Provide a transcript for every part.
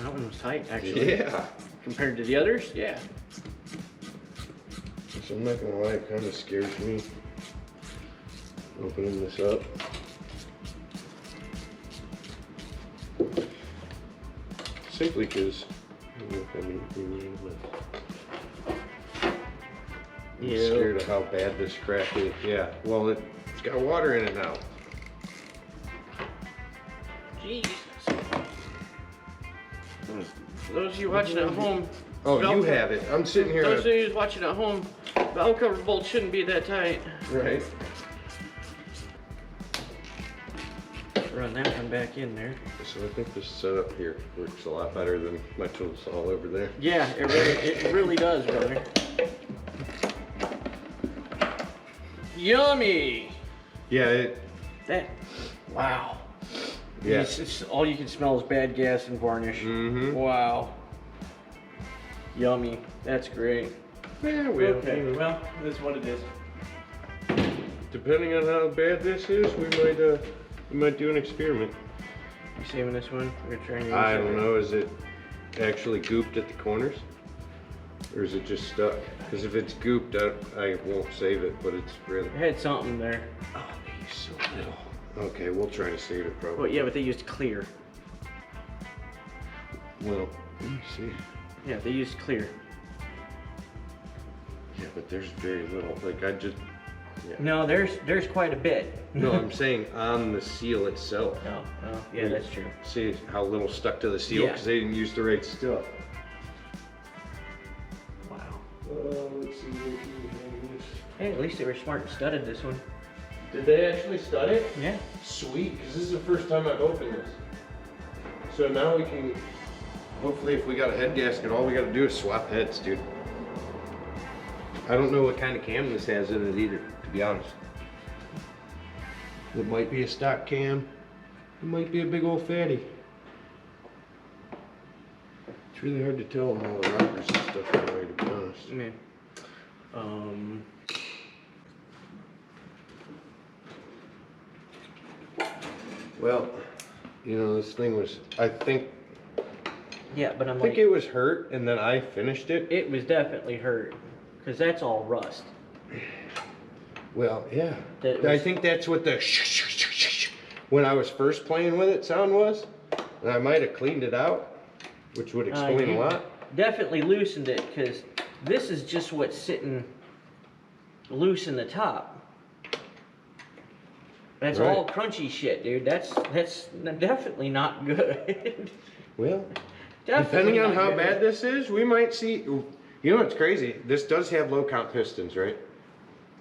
that one was tight, actually. Yeah. Compared to the others, yeah. So I'm not gonna lie, it kind of scares me opening this up. Simply because I don't know if I'm scared of how bad this crap is. Yeah, well, it's got water in it now. Jeez. For those of you watching at home. Oh, you have it. I'm sitting here. Those of you watching at home, valve cover bolt shouldn't be that tight. Right. Run that one back in there. So I think this setup here works a lot better than my tools all over there. Yeah, it really does, brother. Yummy. Yeah, Wow. Yeah. It's all you can smell is bad gas and varnish. Mm-hmm. Wow. Yummy. That's great. Yeah, Okay, well, that's what it is. Depending on how bad this is, we might do an experiment. You saving this one? We're gonna try and use I it. don't know. Is it actually gooped at the corners, or is it just stuck? Because if it's gooped, I won't save it. But it's really. It had something there. Oh, he's so little. Okay, we'll try to save it probably. Well, yeah, but they used clear. Well, let me see. Yeah, they used clear. Yeah, but there's very little. Like I just. Yeah. No, there's quite a bit. No, I'm saying on the seal itself. Oh, yeah, that's true. See how little stuck to the seal because they didn't use the right stuff. Wow. Let's see what we have. Hey, at least they were smart and studded this one. Did they actually stud it? Yeah. Sweet, because this is the first time I've opened this. So now we can, hopefully if we got a head gasket, all we got to do is swap heads, dude. I don't know what kind of cam this has in it either, to be honest. It might be a stock cam. It might be a big old fatty. It's really hard to tell on all the rockers and stuff that way, to be honest. Yeah. Well, you know, this thing was, I think Yeah, but I think it was hurt, and then I finished it. It was definitely hurt, because that's all rust. Well, yeah. That I was- think that's what the when I was first playing with it sound was. And I might have cleaned it out, which would explain a You lot. definitely loosened it, because this is just what's sitting loose in the top. That's Right. all crunchy shit, dude. That's definitely not good. Well, Definitely depending on not how good. bad this is, we might see. You know what's crazy? This does have low count pistons, right?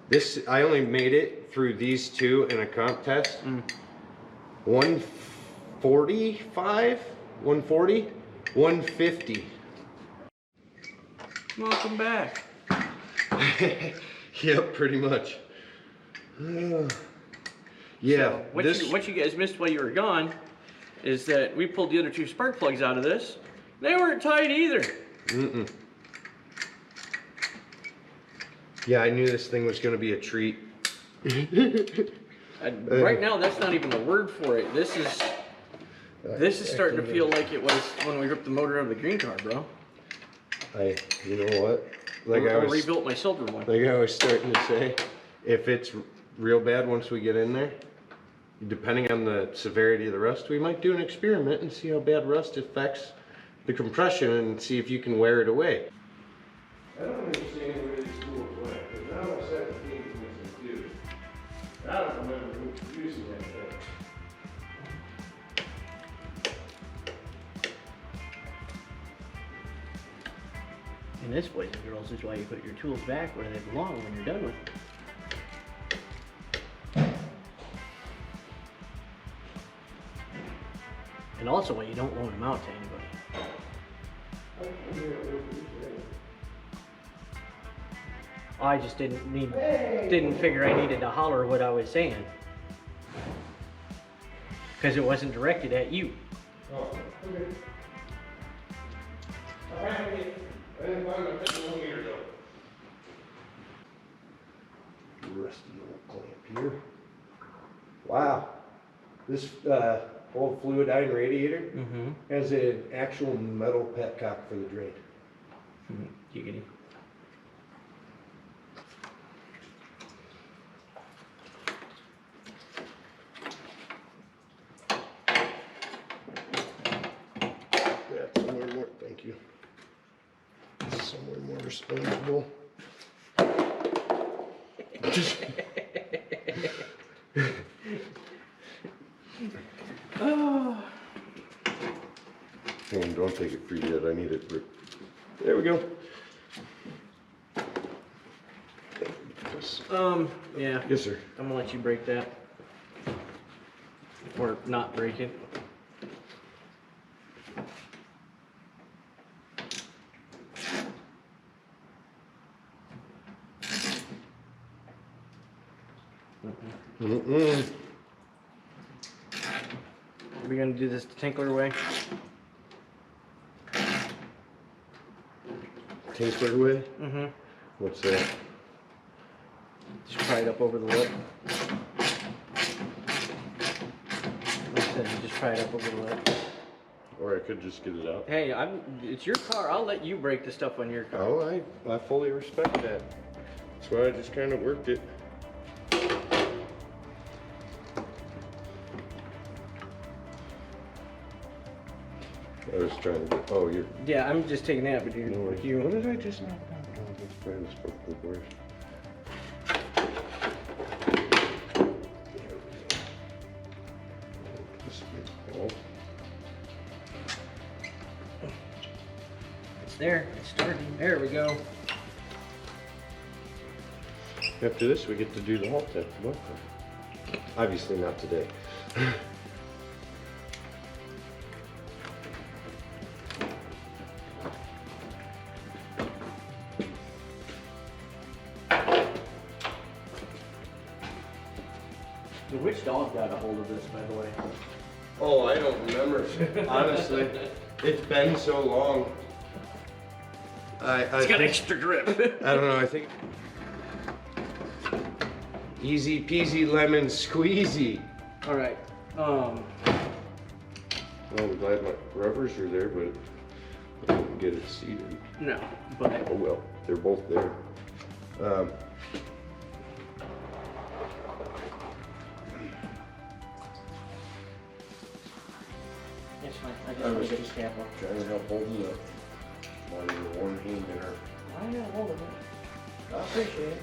This, I only made it through these two in a comp test. 145, 140, 150. Welcome back. Yep, pretty much. Yeah. So, what you guys missed while you were gone is that we pulled the other two spark plugs out of this. They weren't tight either. Mm-mm. Yeah, I knew this thing was going to be a treat. Right now, that's not even the word for it. This is starting to feel like it was when we ripped the motor out of the green car, bro. You know what? Like I rebuilt my silver one. Like I was starting to say, if it's real bad once we get in there, depending on the severity of the rust, we might do an experiment and see how bad rust affects the compression and see if you can wear it away. I don't understand where these tools went, because now I'm 17 is missing too. I don't remember who was using that thing. And this, boys and girls, is why you put your tools back where they belong when you're done with them. And also why you don't loan them out to anybody. I just didn't figure I needed to holler what I was saying. Because it wasn't directed at you. Oh, okay. I didn't find my millimeter though. Rusty old clamp here. Wow. This old fluidine radiator Mm-hmm. has an actual metal petcock for the drain. Giggity. That's somewhere more, thank you. Somewhere more responsible. Oh. Hang on, don't take it free yet. I need it for. There we go. Yeah. Yes, sir. I'm gonna let you break that. Or not break it. Mm-mm. Are we gonna do this the Tinkler way? Tinkler way? Mm-hmm. What's that? Just pry it up over the lip. Like I said, you just pry it up over the lip. Or I could just get it out. Hey, it's your car. I'll let you break the stuff on your car. Oh, I fully respect that. That's why I just kind of worked it. I was trying to get. Oh, you're. Yeah, I'm just taking that, but No worries. you. What did I just knock down? Oh, that's probably the sparkle board. It's there. It's starting. There we go. After this, we get to do the whole test. Obviously not today. Which dog got a hold of this, by the way? Oh, I don't remember. Honestly, it's been so long. I It's got think, extra grip. I don't know. I think easy peasy lemon squeezy. All right. Well, I'm glad my rubbers are there, but I didn't get it seated. No, but Oh well, they're both there. it's fine. I I just want was to get just the scalpel. trying to help hold it up while you were one hand in her. I got hold of it. I appreciate it.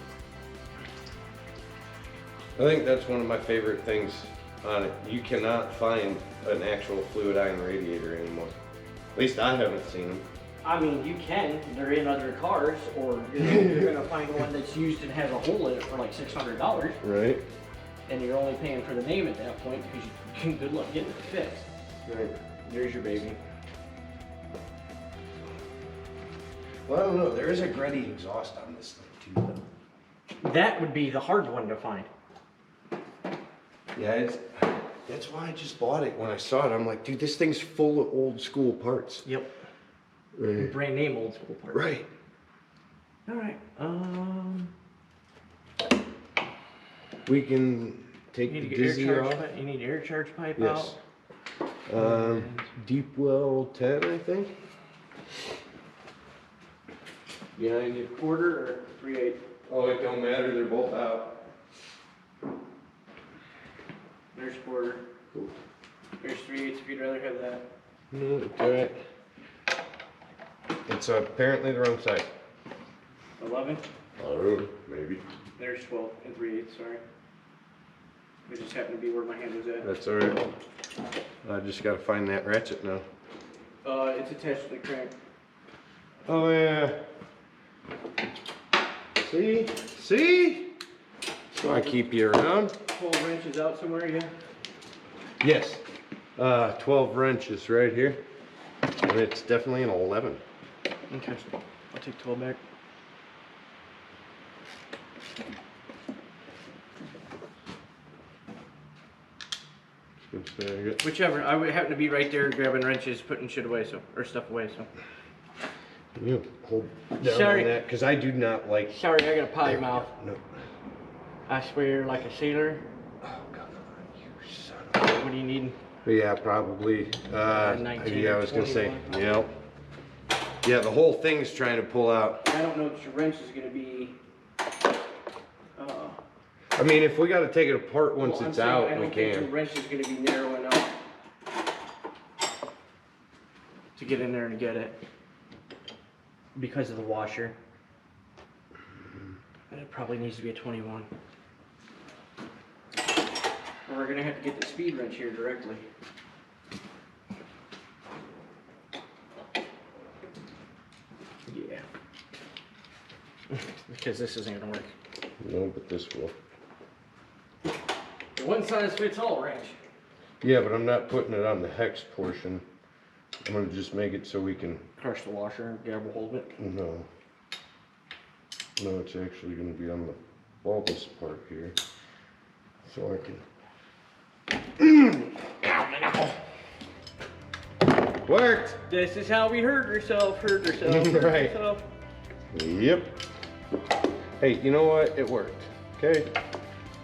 I think that's one of my favorite things on it. You cannot find an actual fluidine radiator anymore. At least I haven't seen them. I mean, you can. They're in other cars, or you're gonna find one that's used and has a hole in it for like $600, Right? and you're only paying for the name at that point because you good luck getting it fixed. Right. There's your baby. Well, I don't know. There is a Gretty exhaust on this thing too, though. That would be the hard one to find. Yeah, that's why I just bought it. When I saw it, I'm like, dude, this thing's full of old school parts. Yep. Right. Brand name old school part. Right. All right. We can take You the need to dizzy get air off. charge pipe. You need air charge pipe Yes. out. Deep well 10, I think. Behind you. Quarter or 3/8. Oh, it don't matter. They're both out. There's quarter. There's 3/8 if you'd rather have that. No, it's all right. It's apparently the wrong side. 11. Oh, maybe. There's 12 and 3/8. Sorry. It just happened to be where my hand was at. That's all right. I just got to find that ratchet now. It's attached to the crank. Oh yeah. See? See? So I keep you around. 12 wrenches out somewhere, yeah? Yes. 12 wrenches right here. And it's definitely an 11. Okay. I'll take 12 back. Whichever. I would happen to be right there grabbing wrenches, putting shit away, or stuff away, so. You hold down Sorry. on that, because I do not like. Sorry, I got a potty mouth. No. I swear, like a sailor. Oh, God, you son of a. What do you need? But yeah, probably. 19 Yeah, I or was gonna say. 21. Yep. Yeah, the whole thing's trying to pull out. I don't know if your wrench is gonna be. I mean, if we got to take it apart once Well, it's I'm saying out, I don't we think can. the wrench is gonna be narrow enough to get in there and get it because of the washer. And it probably needs to be a 21. Or we're gonna have to get the speed wrench here directly. Yeah. Because this isn't gonna work. No, but this will. The one size fits all wrench. Yeah, but I'm not putting it on the hex portion. I'm gonna just make it so we can. Crush the washer and grab a hold of it. No. No, it's actually gonna be on the bulbous part here, so I can. Worked. This is how we hurt ourselves. Hurt Right. ourselves. Yep. Hey, you know what? It worked. Okay.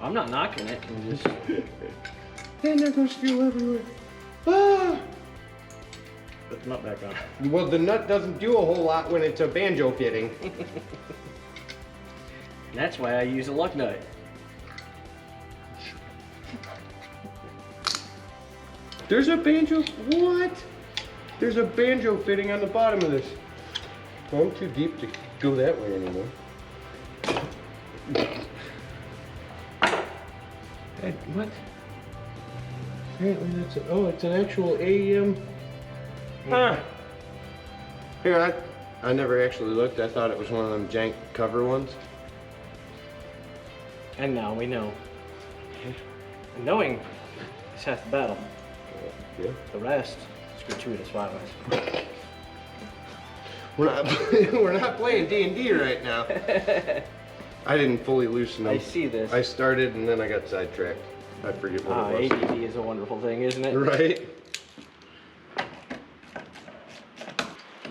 I'm not knocking it. I'm just. And there goes fuel everywhere. Ah! Put the nut back on. Well, the nut doesn't do a whole lot when it's a banjo fitting. That's why I use a luck nut. There's a banjo. What? There's a banjo fitting on the bottom of this. Well, I'm too deep to go that way anymore. What? Apparently that's it's an actual AEM. Huh. Here, I never actually looked. I thought it was one of them jank cover ones. And now we know. Knowing is half the battle. Yeah. The rest is gratuitous violence. We're not playing D&D right now. I didn't fully loosen them. I see this. I started and then I got sidetracked. I forget what it was. ADD is a wonderful thing, isn't it? Right?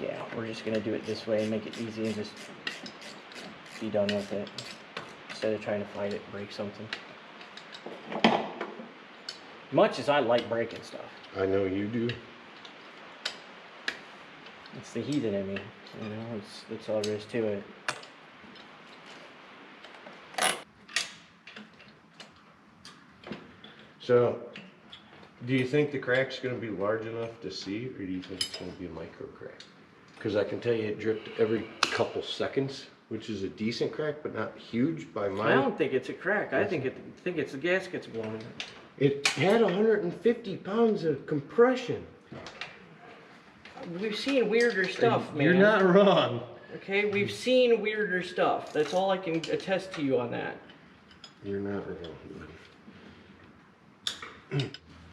Yeah, we're just gonna do it this way and make it easy and just be done with it. Instead of trying to fight it and break something. Much as I like breaking stuff. I know you do. It's the heathen in me. You know, that's all there is to it. So, do you think the crack's going to be large enough to see, or do you think it's going to be a micro crack? Because I can tell you it dripped every couple seconds, which is a decent crack, but not huge by my. I don't think it's a crack. I think it's the gaskets blowing. It had 150 pounds of compression. We've seen weirder stuff, man. You're not wrong. Okay, we've seen weirder stuff. That's all I can attest to you on that. You're not wrong.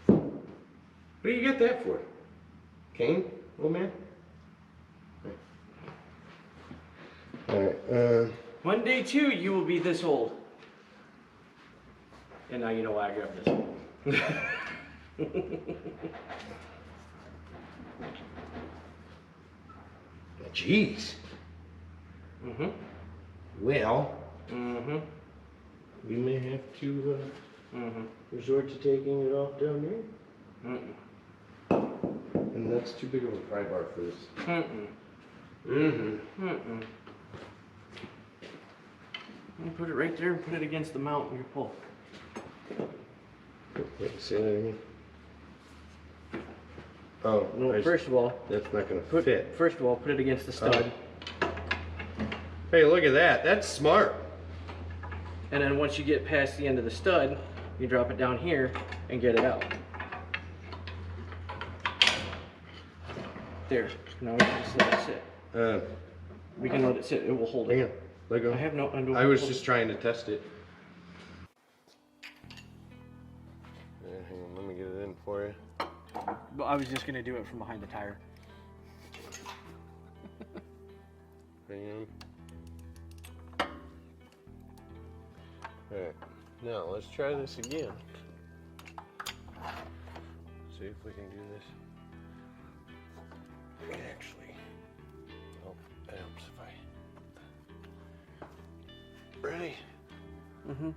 What do you get that for? Cane, old man? Alright, One day too, you will be this old. And now you know why I grabbed this. Jeez. Mm-hmm. Well, Mm-hmm. we may have to resort to taking it off down there. Mm-mm. And that's too big of a pry bar for this. Mm-mm. Mm-hmm. Mm-mm. You put it right there and put it against the mount and you pull. Wait, say that again. Oh, No, first of all, that's not gonna fit. First of all, put it against the stud. Hey, look at that. That's smart. And then once you get past the end of the stud, you drop it down here and get it out. There. Now we can just let it sit. We can let it sit. It will hold Hang it. on. Let go. I have no. I was just trying to test it. Hang on. Let me get it in for you. But I was just gonna do it from behind the tire. Hang on. Alright, now let's try this again. See if we can do this. Actually, oh, that helps if I. Ready? Mm-hmm.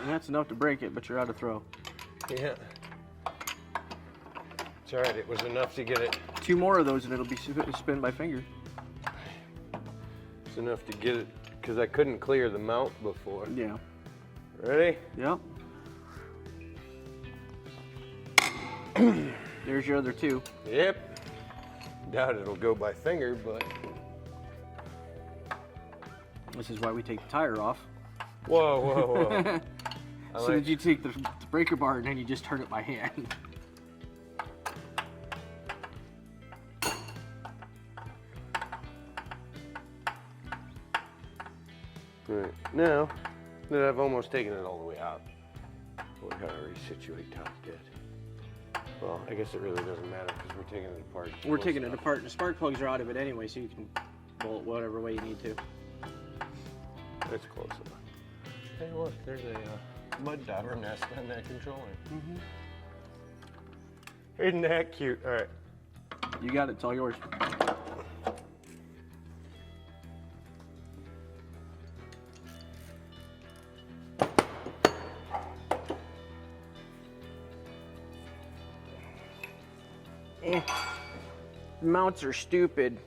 That's enough to break it, but you're out of throw. Yeah. It's all right. It was enough to get it. 2 more of those and it'll be spin by finger. It's enough to get it because I couldn't clear the mount before. Yeah. Ready? Yep. There's your other 2. Yep. Doubt it'll go by finger, but. This is why we take the tire off. Whoa, whoa, whoa. So that you take the breaker bar and then you just turn it by hand. Right. Now that I've almost taken it all the way out, we'll kind of resituate top dead. Well, I guess it really doesn't matter because we're taking it apart. We're taking it apart. The spark plugs are out of it anyway, so you can bolt whatever way you need to. That's close enough. Hey, look, there's a mud dauber nest on that controller. Mm-hmm. Isn't that cute? All right. You got it. It's all yours. Mounts are stupid.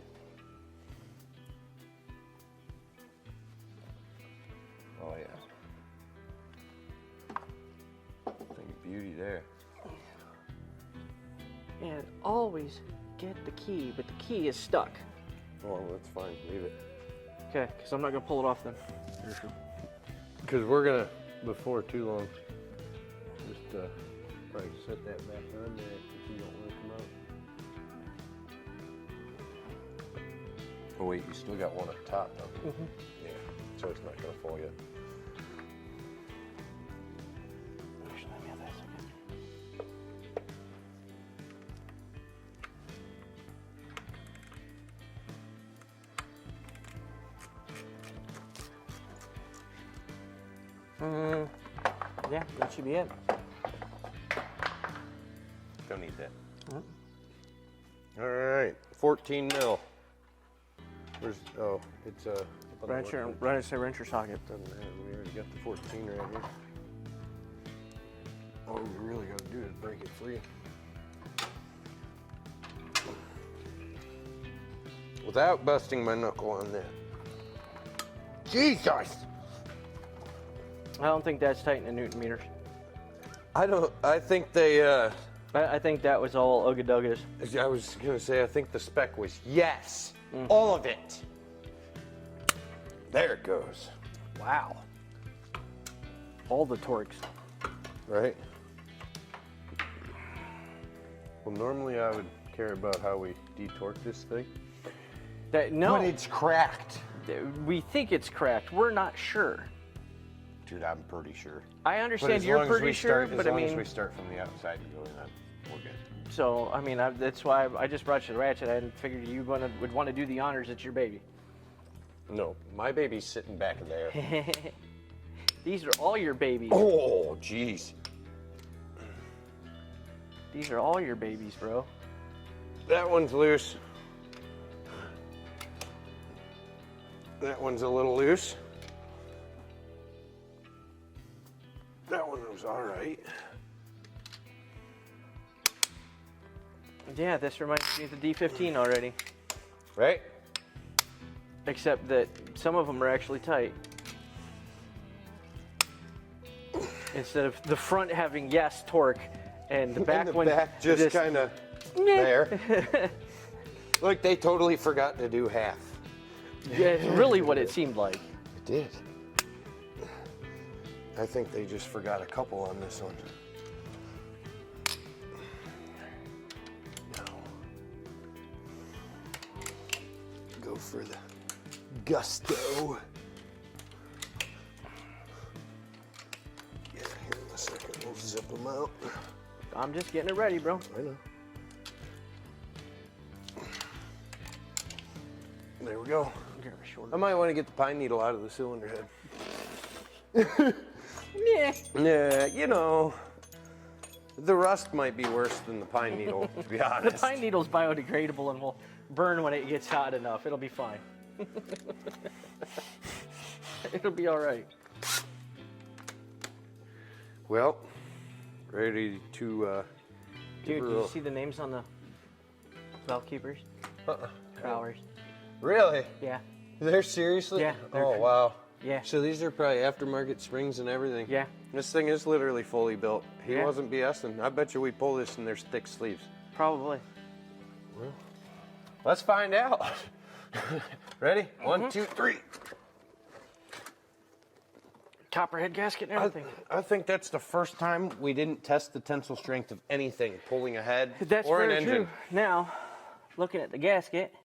Oh yeah. Think of beauty there. And always get the key, but the key is stuck. Oh, that's fine. Leave it. Okay, because I'm not gonna pull it off then. Because we're gonna, before too long, just probably set that back on there if you don't want to come out. Oh wait, you still got one up top, though. Mm-hmm. Yeah, so it's not gonna fall yet. Actually, let me have that second. Yeah, that should be it. Don't need that. All right, 14 mil. Where's, oh, it's a wrencher socket. Doesn't matter, we already got the 14 right here. All we really gotta do is break it free. Without busting my knuckle on that. Jesus! I don't think that's tight in Newton meters. I think they, I think that was all ugga-duggas. I was gonna say, I think the spec was yes. All of it. There it goes. Wow. All the torques. Right? Well, normally I would care about how we detorque this thing. No, But it's cracked. we think it's cracked. We're not sure. Dude, I'm pretty sure. I understand you're pretty sure, but I mean, as long as we start from the outside and go in, we're good. so I mean, that's why I just brought you the ratchet. I figured you would want to do the honors. It's your baby. No, my baby's sitting back there. These are all your babies. Oh, jeez. These are all your babies, bro. That one's loose. That one's a little loose. That one was all right. Yeah, this reminds me of the D15 already. Right? Except that some of them are actually tight. Instead of the front having yes torque and the back and the one back just kind of there. Look, they totally forgot to do half. Yeah, it's really what it seemed like. It did. I think they just forgot a couple on this one. No. Go for the gusto. Yeah, here in a second, we'll zip them out. I'm just getting it ready, bro. I know. There we go. I might want to get the pine needle out of the cylinder head. Yeah. Yeah, you know, the rust might be worse than the pine needle, to be honest. The pine needle's biodegradable and will burn when it gets hot enough. It'll be fine. It'll be all right. Well, Ready to, Dude, did you see the names on the bell keepers? Hours. Really? Yeah. They're seriously? Yeah. Oh, wow. Yeah. So these are probably aftermarket springs and everything? Yeah. This thing is literally fully built. He Yeah. wasn't BSing. I bet you we pull this and there's thick sleeves. Probably. Well, let's find out. Ready? 1, 2, 3. Copperhead gasket and everything. I think that's the first time we didn't test the tensile strength of anything, pulling a head That's or an very engine. true. Now, looking at the gasket,